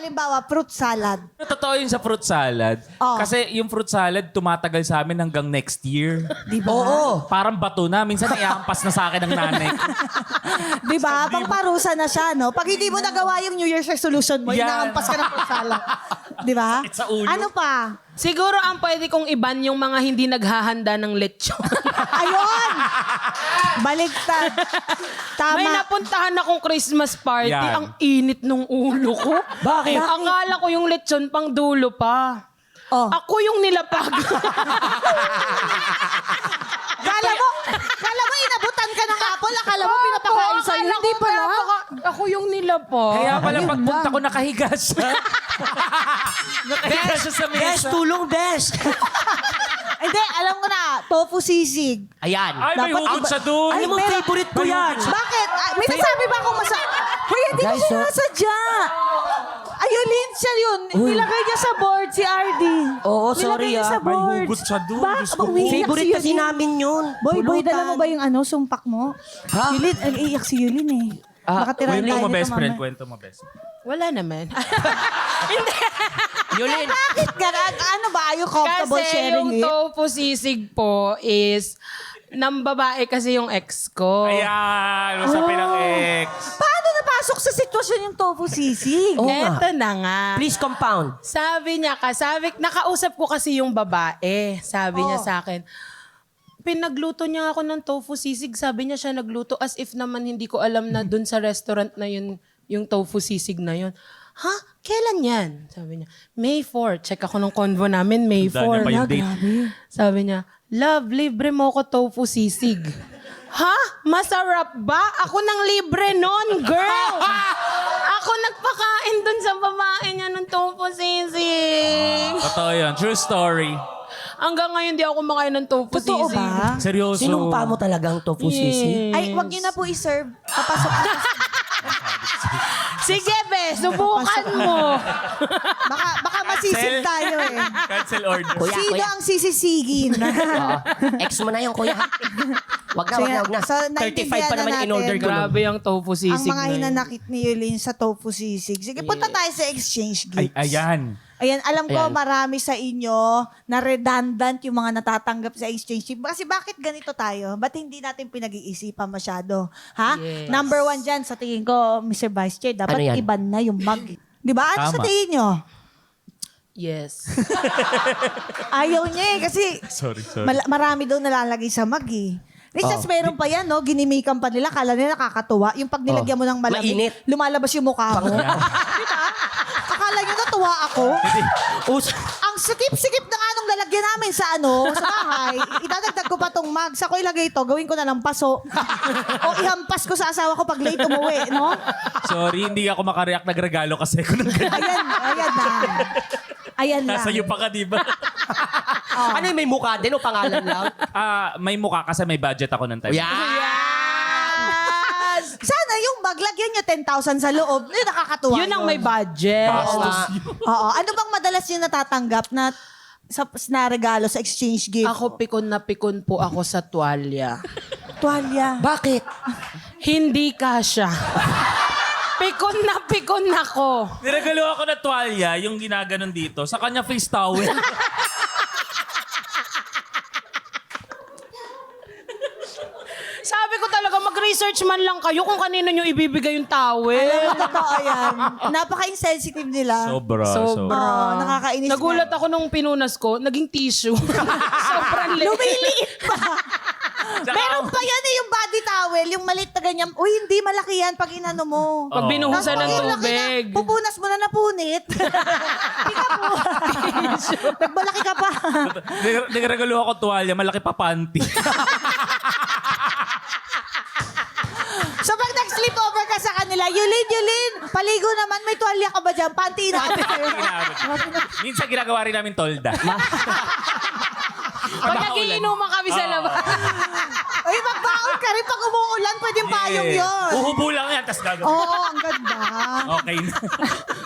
halimbawa, fruit salad. Totoo yun sa fruit salad. Oh. Kasi yung fruit salad, tumatagal sa amin hanggang next year. Di ba? Oo. Parang bato na. Minsan iampas na sa akin ng nanay ko. Di ba? Pangparusa na siya, no? Pag hindi mo nagawa yung New Year's resolution mo, Yan. inaampas ka ng fruit salad. Di ba? Sakit sa ulo. Ano pa? Siguro ang pwede kong iban yung mga hindi naghahanda ng lechon. Ayun! Baligtad. Tama. May napuntahan akong Christmas party. Yan. Ang init nung ulo ko. Bakit? Akala ko yung lechon pang dulo pa. Oh. Ako yung nilapag. Kala mo inabutan ka ng apple, akala mo pinapakain sa'yo. Akala Hindi ko pala. Ako yung nilapag. Kaya pala Ayun pagpunta lang. ko, nakahiga siya. Nakahiga siya sa Bes, mesa. tulong, Bes. Hindi, alam ko na. Tofu sisig. Ayan. Ay, may Dapat hugot iba- siya dun. Alam mo, favorite ko yan. Bakit? May nasabi ba akong Hoy, hindi ko Guys, siya nasadya. Ayun, siya yun. Nilagay niya sa board si RD. Oo, Nilagay sorry, niya sa May board. hugot siya dun. Ba? Diyos ko po. Umiiyak Favorite si kasi Yulin. namin yun. Boy, Pulutan. dala mo ba yung sumpak mo? Ha? Yulin, iiyak si Yulin eh. Nakatira Kwento tayo mo, nito best friend. mamaya. Kwento mo, best. Wala naman. Yulin. Bakit ganun? Ano ba? Are you comfortable Kasi sharing yung it? tofu sisig po is ng babae kasi yung ex ko. Ayan, usapin ng ex. Paano napasok sa sitwasyon yung tofu sisig? Oo nga. Eto na nga. Please compound. Sabi niya, nakausap ko kasi yung babae. Sabi niya sa akin, pinagluto niya ako ng tofu sisig. Sabi niya siya nagluto as if naman hindi ko alam na dun sa restaurant na yun, yung tofu sisig na yun. Ha? Kailan yan? Sabi niya, May 4. Check ako ng convo namin, May 4. Tanda niya pa yung date. Sabi niya, love, libre mo ko tofu sisig. Ha? Masarap ba? Ako nang libre nun, girl! Ako nagpakain dun sa babae niya ng tofu sisig. Totoo yun. True story. Hanggang ngayon, di ako kumakain ng tofu Totoo sisig. ba? Seryoso. Sinumpa mo talagang tofu sisig? Ay, wag niyo na po i-serve. Papasok na. Sige, be, subukan mo. Baka masisig tayo eh. Cancel order. Kuya, Sino kuya. ang sisigin? Oo. Ex mo na yung kuya. Wag na, wag na. So, 35 naintindihan pa na naman natin. in-order ko. Grabe ang tofu Ang sisig mga na yun. hinanakit ni Yulin sa tofu sisig. Sige, punta tayo sa exchange Ay, gifts. ayan. Ayan, alam ko Ayan. marami sa inyo na redundant yung mga natatanggap sa exchange gift. Kasi bakit ganito tayo? Ba't hindi natin pinag-iisipan masyado? Ha? Yes. Number 1 dyan, sa tingin ko, Mr. Vice Chair, dapat Ano yan? iban na yung mug. Di ba? Ano sa Tama. tingin nyo? Yes. Ayaw niya eh, kasi Sorry. marami daw nalalagay sa mug eh. Just meron pa yan, no? Ginimikan pa nila. Kala nila nakakatuwa. Yung pag nilagyan mo ng malamig, Mainit. lumalabas yung mukha mo. Diba? Akala nyo natuwa ako. Ang sikip-sikip na nga nung lalagyan namin sa sa bahay. Idadagdag ko pa tong mug. Sa ko ilagay to, gawin ko na lang paso. O ihampas ko sa asawa ko pag late umuwi, no? Sorry, hindi ako makareact. Nagregalo kasi ako ng ganyan. Ayan na. Ayan na. Nasa iyo pa ka, di ba? Ano yung may mukha din o pangalan lang? May mukha kasi may budget ako ng time. Yes! Sana yung mug, lagyan nyo 10,000 sa loob. Yun, nakakatuwa. Yun ang may budget. Oo. Ano bang madalas yung natatanggap na regalo sa exchange gift? Ako pikon na pikon po ako sa tuwalya. Tuwalya. Bakit? Hindi kasha. Pikon na pikon ako. Niregalo ako na tuwalya, yung ginaganon dito. Sa kanya face towel. Sabi ko talaga, mag-research man lang kayo kung kanino nyo ibibigay yung Alam mo, towel. totoo yan. Napaka-insensitive nila. Sobra. Oo, nakakainis Nagulat na. ako nung pinunas ko, naging tissue. Sobrang liit. Lumiliit pa. Meron pa yan eh, yung body towel, yung maliit na ganyan. Uy, hindi malaki yan pag inano mo. Pag binuhusan ng Tapos pag ilaki na, tubig. pupunas mo na napunit. Hindi ka po. Nagmalaki ka pa. Niregalo ako tuwalya, malaki pa panty. So pag nag-sleepover ka sa kanila, Yulin, paligo naman, may tuwalya ka ba dyan? Panty na kami sa'yo. Minsan ginagawa rin namin tolda. Pag nagiinuman kami sa labas. Uy, magbaon ka rin pag umuulan, pwedeng payong yun. Uhubo lang yan, tas gagawin. Oo, ang ganda. Okay na.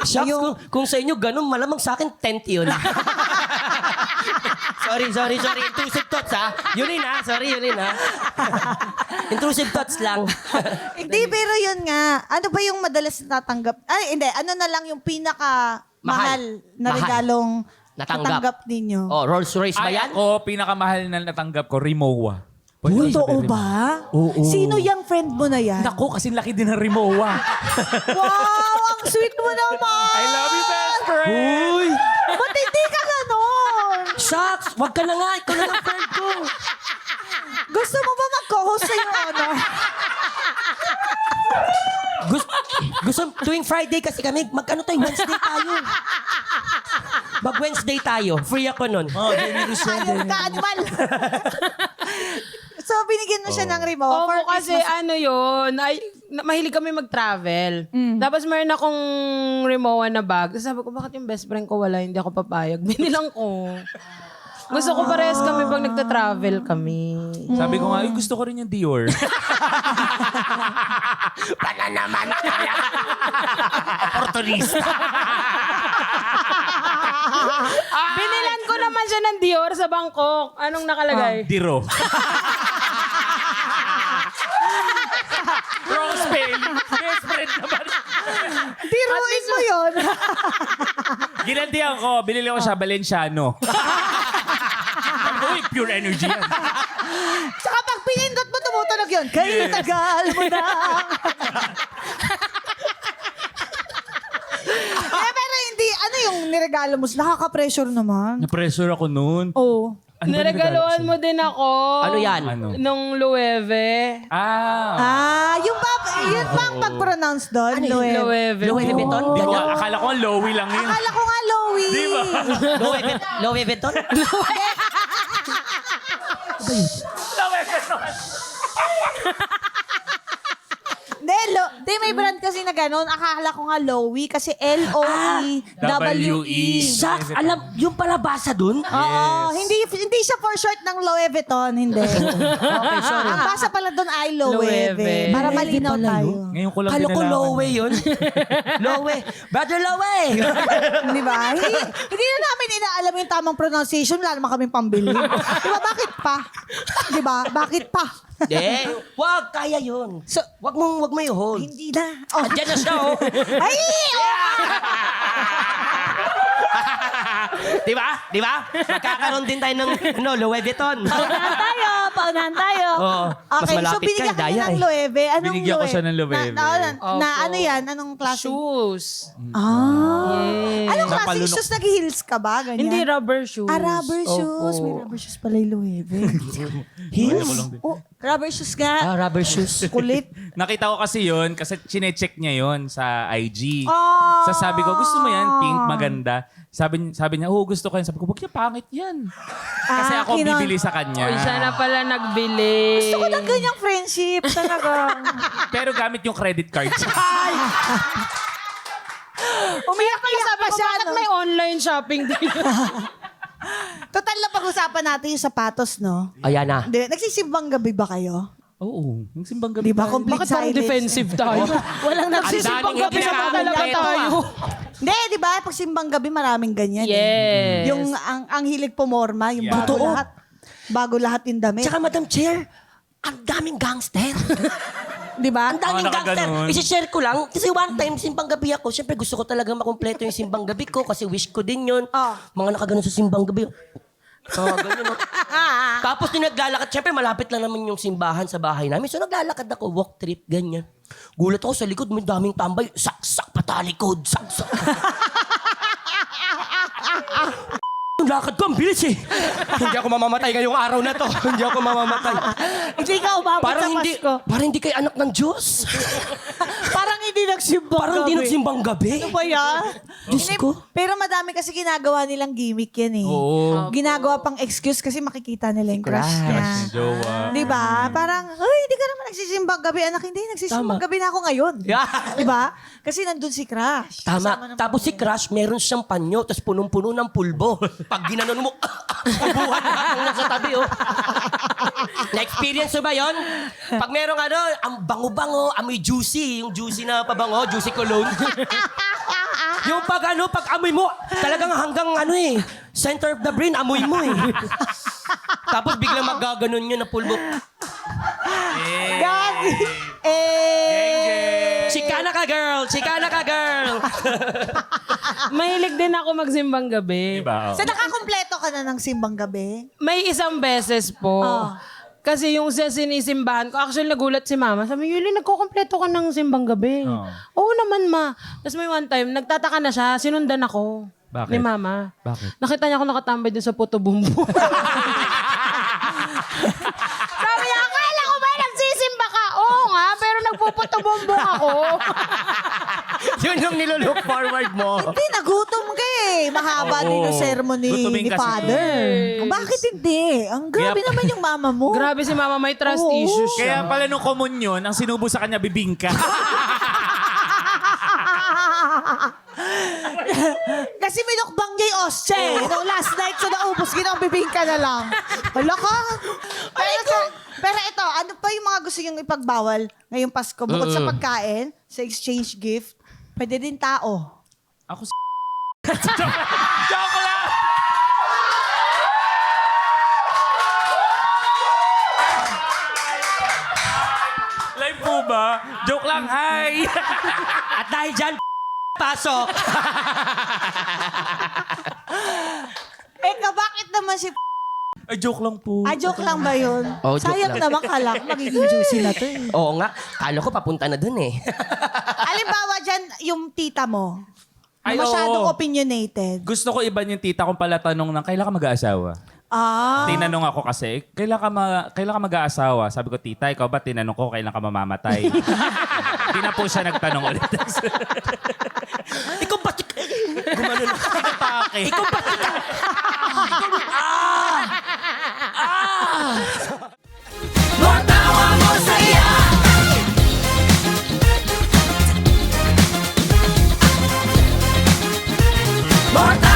Shucks, kung sa inyo ganun, malamang sa akin tent yun. Sa Sorry. Intrusive thoughts, ha? Yun ha? Sorry, yun ha? Intrusive thoughts lang. Hindi, pero yun nga. Ano ba yung madalas natatanggap? Ay, hindi. Ano na lang yung pinaka-mahal na Mahal. regalong Natanggap. natanggap ninyo? Oh, Rolls Royce ba Ay, yan? ako, pinakamahal na natanggap ko, Rimowa. Pwede Totoo sabihin, ba? Oo. Sino yung friend mo na yan? Naku, kasing laki din ng Rimowa. Wow! Ang sweet mo naman! I love you, best friend! Uy! Ba't hindi ka ganon? Shucks! Wag ka na nga. Ikaw na lang friend ko. Gusto mo ba mag-co-host sa iyo, ano? Gusto, tuwing Friday kasi kami, mag-ano tayo, Wednesday tayo. Mag-Wednesday tayo. Free ako nun. Oh, generous yan. Ayaw ka, animal! So, binigyan mo siya ng remote Oo, for kasi Christmas. ano yun, mahilig kami mag-travel. Tapos meron akong Rimowa na bag. Tapos sabi ko, bakit yung best friend ko wala? Hindi ako papayag. Binilang ko. Gusto ko parehas kami pag nagta-travel kami. Sabi ko nga, gusto ko rin yung Dior. Wala naman kaya. Opportunista. Binilan ko naman siya ng Dior sa Bangkok. Anong nakalagay? Diro. Wrong spell. Best friend naman. Biruin mo yun. Ginantihan ko, binili ko siya Balenciano. Sabi ko, uy, pure energy yan. Tsaka pag pinindot mo, tumutunog yun. Kaya tagal mo na. Pero hindi, ano yung niregalo mo? Nakaka-pressure naman. Na-pressure ako noon. Oo. Ano ba Niregaloan niregalo mo din ako. Ano yan? Ano? Nung Loewe. Yung ba, yun ba ang pag-pronounce doon? Loewe. Loewe. Louis Vuitton? Di ko, Ganyan? akala ko ang Lowy lang yun. Akala ko nga Louie. Di ba? Louis Vuitton? Lowy Vuitton. Hindi, may brand kasi na gano'n. Akala ko nga Loewe kasi L-O-E-W-E. Shucks! Alam, yung palabasa dun? Oo, hindi siya for short ng Louis Vuitton, hindi. Okay, sorry. Ang basa pala doon ay Loewe. Loewe. Para malinaw pala tayo. yun. Ngayon ko lang Kala ko pinalaman. Lowe yun. Lowe. Brother Lowe! Di ba? Hindi na namin inaalam yung tamang pronunciation. Wala naman kaming pambili. Di ba? Bakit pa? Di ba? Bakit pa? Wag, kaya yun. So, Wag mo i-hold. hindi na. Oh. Andiyan na siya, oh. Ay! Di ba? Magkakaroon din tayo ng Louis Vuitton. Paunahan tayo. Oo. Mas Okay, so malapit binigyan ka, ka Daya, niya ng eh. Loewe. Anong Binigyan ko siya ng Loewe. Na Opo. ano yan? Anong klase? Shoes. Ah. Anong klaseng Napalunok. shoes? Nag-heels ka ba? Ganyan? Hindi rubber shoes. Rubber shoes. Opo. May rubber shoes pala yung Loewe. Heels? Oh, rubber shoes nga. Rubber shoes. Kulit. Nakita ko kasi yun, kasi chinecheck niya yun sa IG. Oh. So sabi ko, gusto mo yan? Pink, maganda. Sabi niya, oo, gusto ko yan. Sabi ko, wag niya, pangit yan. Kasi ako bibili sa kanya. Uy, siya na pala nagbili. Gusto ko ng ganyang friendship. Talaga. Pero gamit yung credit card. Umiyak ka sabi ko, bakit may online shopping dito? Total na pag-usapan natin yung sapatos, no? Ayan na. Hindi, nagsisimbang gabi ba kayo? Oo, yung simbang gabi. Di ba? tayo. Complete Bakit parang silence. defensive tayo? Walang nagsisimbang daming gabi hindi sa mga nakakalaga talaga tayo. Hindi, di ba? Pag simbang gabi, maraming ganyan. Yes. Yung ang hilig pumorma, yung Yeah. bago Totoo. lahat. Bago lahat yung damit. Tsaka, Madam Chair, ang daming gangster. Di ba? Ang daming Mga gangster. nakaganon. Isi-share ko lang. Kasi one time, simbang gabi ako. Siyempre, gusto ko talaga makumpleto yung simbang gabi ko kasi wish ko din yun. Oh. Mga nakaganon sa simbang gabi. Ganyan. Tapos din naglalakad. Siyempre, malapit lang naman yung simbahan sa bahay namin. So, naglalakad ako. Walk trip, ganyan. Gulat ako sa likod. May daming tambay. Saksak patalikod. Saksak. Yung lakad ko, ang bilis eh. Hindi ako mamamatay ngayong araw na to. Hindi ako mamamatay. Hindi ka umabot sa Pasko. Parang hindi kayo anak ng Diyos. Parang hindi nagsimbang Parang hindi gabi. nagsimbang gabi. Ano ba yan? Diyos Hindi, ko. Pero madami kasi ginagawa nilang gimmick yan eh. Oo. Ginagawa pang excuse kasi makikita nila yung crush niya. Crush ni Jowa. Di ba? Parang, ay, hindi ka naman nagsisimbang gabi. Anak, hindi. Nagsisimbang Tama. gabi na ako ngayon. Yeah. Di ba? Kasi nandun si Crush. Kasama Tama. ng Tapos si Crush, meron siyang panyo, tapos punong-puno ng pulbo. Pag ginanon mo, ubuhan na akong nasa tabi, oh. Na-experience mo ba yun? Pag merong ang bango-bango, amoy juicy, yung juicy na pabango, juicy cologne. Yung pag amoy mo, talagang hanggang center of the brain, amoy mo eh. Tapos biglang magaganon yun na pulbo. Gagi. Chikana ka, girl! Chikana ka, girl! Mahilig din ako magsimbang gabi. Diba? So nakakompleto ka na ng simbang gabi? May isang beses po. Kasi yung sa sinisimbahan ko, actually nagulat si mama. Sabi, Yuli, nagkukompleto ka ng simbang gabi. Oo naman, ma. Tapos may one time, nagtataka na siya, sinundan ako. Bakit? Ni mama. Bakit? Nakita niya ako nakatambay dun sa puto bumbo. Sabi niya, akala ko ba nagsisimba ka? Oo nga, pero nagpuputo bumbo ako. Yun yung nilolook forward mo. Hindi, nagutom ka eh. Mahaba din yung ceremony Gutumin ni kasi. father. Bakit hindi? Ang grabe naman yung mama mo. Grabe si mama, may trust Oo. issues siya. Kaya pala nung komunyon, ang sinubo sa kanya, bibingka. Kasi minukbang niya yung ostya eh. Nung last night, so naubos, ginambibing ka na lang. Wala ka. Pero ito, ano pa yung mga gusto niyong ipagbawal ngayong Pasko? Bukod sa pagkain, sa exchange gift, pwede din tao. Ako Joke lang! Live po ba? Joke lang, hi! At dahil dyan, pasok. Bakit naman si Ay, joke lang po. joke lang ba yun? Oh, joke Sayang lang. naman kalak, magiging juicy na to eh. Oo nga, kala ko papunta na dun eh. Alimbawa dyan, yung tita mo, na Ay, masyadong oo. opinionated. Gusto ko iba yung tita kong pala tanong ng kailan ka mag-aasawa? Tinanong ako kasi, kailan ka mag-aasawa? Sabi ko, tita, ikaw ba? Tinanong ko, kailan ka mamamatay? Hindi na po siya nagtanong ulit. Ikaw ba? Gumano na. Pake. Ikaw ba? Matawa mo saya. Matawa